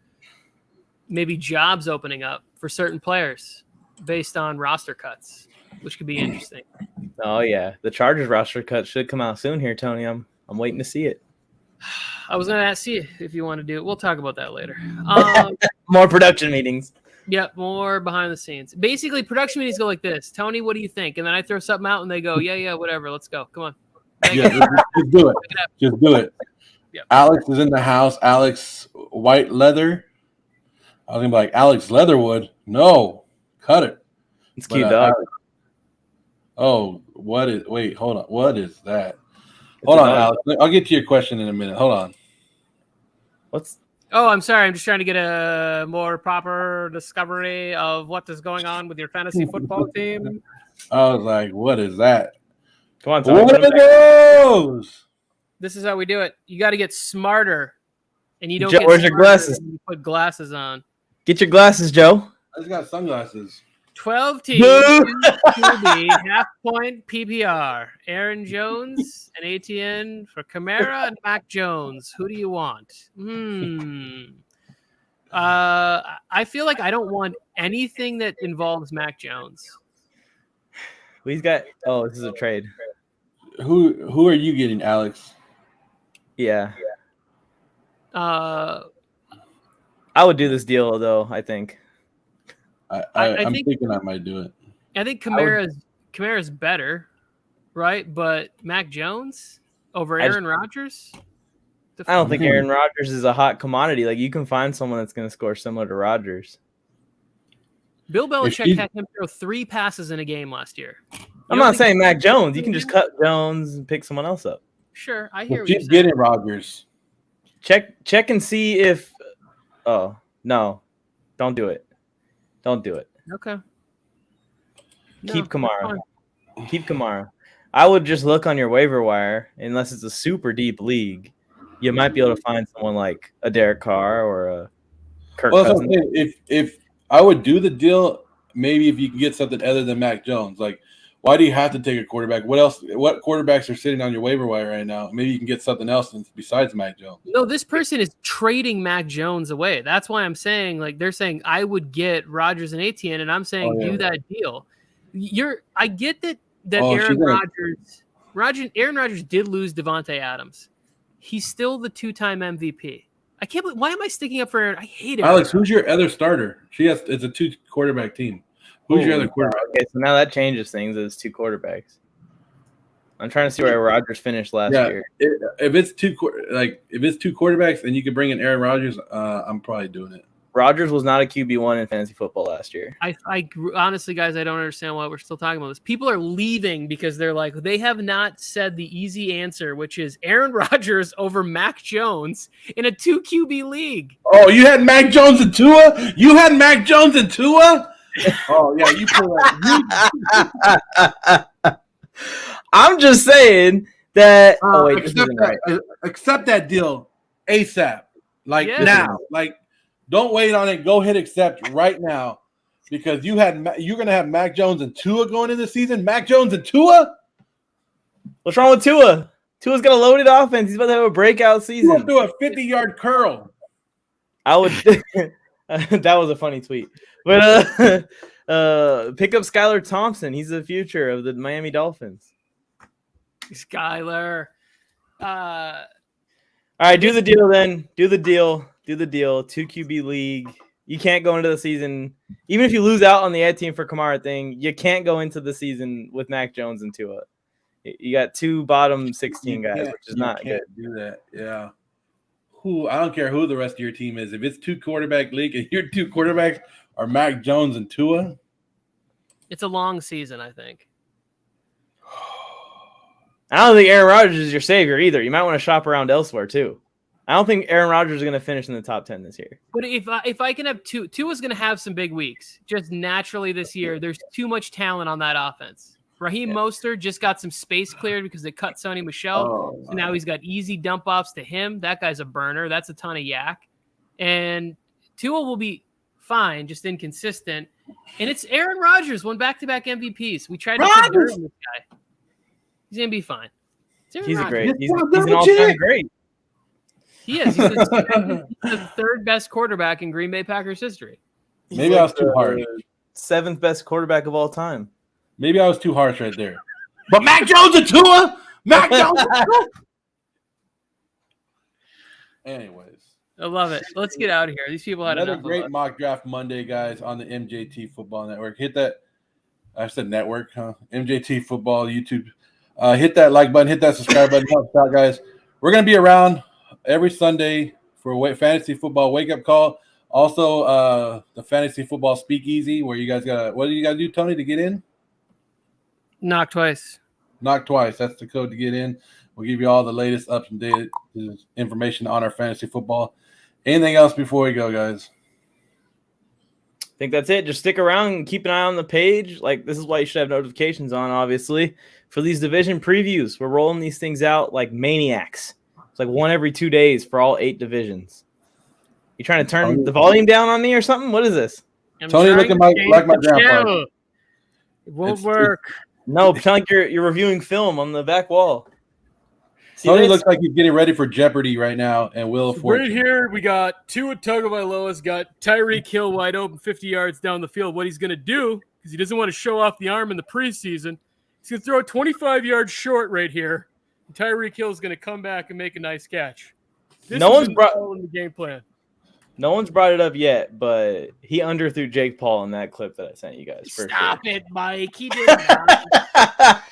maybe jobs opening up for certain players based on roster cuts, which could be interesting. Oh yeah, the Chargers roster cut should come out soon here, Tony. I'm waiting to see it. I was going to ask you if you want to do it. We'll talk about that later. More production meetings. Yeah, more behind the scenes. Basically, production meetings go like this. Tony, what do you think? And then I throw something out, and they go, yeah, whatever. Let's go. Come on. Yeah, just do it. Just do it. Yep. Alex is in the house. Alex White Leather. I was gonna be like Alex Leatherwood. No, cut it. It's cute, dog. Wait, hold on. What is that? Hold on, Alex. I'll get to your question in a minute. Hold on. Oh, I'm sorry. I'm just trying to get a more proper discovery of what is going on with your fantasy football team. I was like, what is that? Come on, Tony. What are those? This is how we do it. You got to get smarter, and you don't. Joe, where's your glasses? You put glasses on. Get your glasses, Joe. I just got sunglasses. 12 teams, QB, half-point PPR. Aaron Jones and ATN for Kamara and Mac Jones. Who do you want? I feel like I don't want anything that involves Mac Jones. He's got. Oh, this is a trade. Who are you getting, Alex? Yeah. I would do this deal though. I think. I'm thinking I might do it. I think Kamara's better, right? But Mac Jones over Aaron Rodgers? I don't think Aaron Rodgers is a hot commodity. Like, you can find someone that's going to score similar to Rodgers. Bill Belichick had him throw 3 passes in a game last year. I'm not saying Mac Jones. You can just cut Jones and pick someone else up. Sure, I hear what you're saying. Getting Rodgers. Check and see if. Oh no, don't do it. Don't do it. Okay. Keep Kamara. I would just look on your waiver wire, unless it's a super deep league. You might be able to find someone like a Derek Carr or a Kirk Cousins. If I would do the deal, maybe if you can get something other than Mac Jones, like Why do you have to take a quarterback? What else? What quarterbacks are sitting on your waiver wire right now? Maybe you can get something else besides Mac Jones. No, this person is trading Mac Jones away. That's why I'm saying, like, they're saying I would get Rodgers and Etienne, and I'm saying do that deal. I get that Aaron Rodgers did lose Devontae Adams. He's still the 2-time MVP. I can't believe. Why am I sticking up for Aaron? I hate it. Alex, who's your other starter? It's a 2-quarterback team. Who's your other quarterback? Okay, so now that changes things. It's 2 quarterbacks. I'm trying to see where Rodgers finished last year. If it's 2 quarterbacks and you can bring in Aaron Rodgers, I'm probably doing it. Rodgers was not a QB1 in fantasy football last year. I honestly, guys, I don't understand why we're still talking about this. People are leaving because they're like, they have not said the easy answer, which is Aaron Rodgers over Mac Jones in a 2 QB league. Oh, you had Mac Jones and Tua? You had Mac Jones and Tua? Oh, yeah, you pull that. I'm just saying that. Accept that deal ASAP. Now. Don't wait on it. Go hit accept right now because you're going to have Mac Jones and Tua going into the season. Mac Jones and Tua? What's wrong with Tua? Tua's got a loaded offense. He's about to have a breakout season. He'll do a 50-yard curl. I would. That was a funny tweet. But pick up Skylar Thompson. He's the future of the Miami Dolphins. Skylar. All right, do the deal then. Do the deal. 2 QB league. You can't go into the season, even if you lose out on the Ed team for Kamara thing, you can't go into the season with Mac Jones and Tua. You got 2 bottom 16 guys, which is not good. Do that, yeah. I don't care who the rest of your team is. If it's 2 quarterback league and your 2 quarterbacks are Mac Jones and Tua, it's a long season, I think. I don't think Aaron Rodgers is your savior either. You might want to shop around elsewhere too. I don't think Aaron Rodgers is going to finish in the top 10 this year. But if I can have Tua's going to have some big weeks. Just naturally this year, there's too much talent on that offense. Raheem Mostert just got some space cleared because they cut Sony Michel. So now he's got easy dump offs to him. That guy's a burner. That's a ton of yak. And Tua will be fine, just inconsistent. And it's Aaron Rodgers, won back-to-back MVPs. We tried to put dirt on this guy. He's going to be fine. He's an all-time great. He is. He's the 3rd best quarterback in Green Bay Packers history. Maybe I was too harsh. 7th best quarterback of all time. Maybe I was too harsh right there. But Mac Jones and Tua? Mac Jones and Tua? Anyways. I love it. Let's get out of here. These people had another enough great mock draft Monday, guys, on the MJT Football Network. Hit that. I said network, huh? MJT Football, YouTube. Hit that like button. Hit that subscribe button. Help us out, guys. We're going to be around every Sunday for fantasy football wake-up call. Also, the fantasy football speakeasy where you guys got – what do you got to do, Tony, to get in? Knock twice. Knock twice. That's the code to get in. We'll give you all the latest ups and data information on our fantasy football. Anything else before we go, guys? I think that's it. Just stick around and keep an eye on the page. This is why you should have notifications on, obviously, for these division previews. We're rolling these things out like maniacs. It's like 1 every 2 days for all 8 divisions. You trying to turn the volume down on me or something? What is this? Tony looking like my grandpa. It won't work. No, pretend like you're reviewing film on the back wall. Tony looks like he's getting ready for Jeopardy right now, and Wheel of Fortune. Right here, we got Tua Tagovailoa's got Tyreek Hill wide open 50 yards down the field. What he's going to do, because he doesn't want to show off the arm in the preseason, he's going to throw it 25 yards short right here. And Tyreek Hill is going to come back and make a nice catch. No one's brought the game plan. No one's brought it up yet, but he underthrew Jake Paul in that clip that I sent you guys. Stop it, Mike. He did not.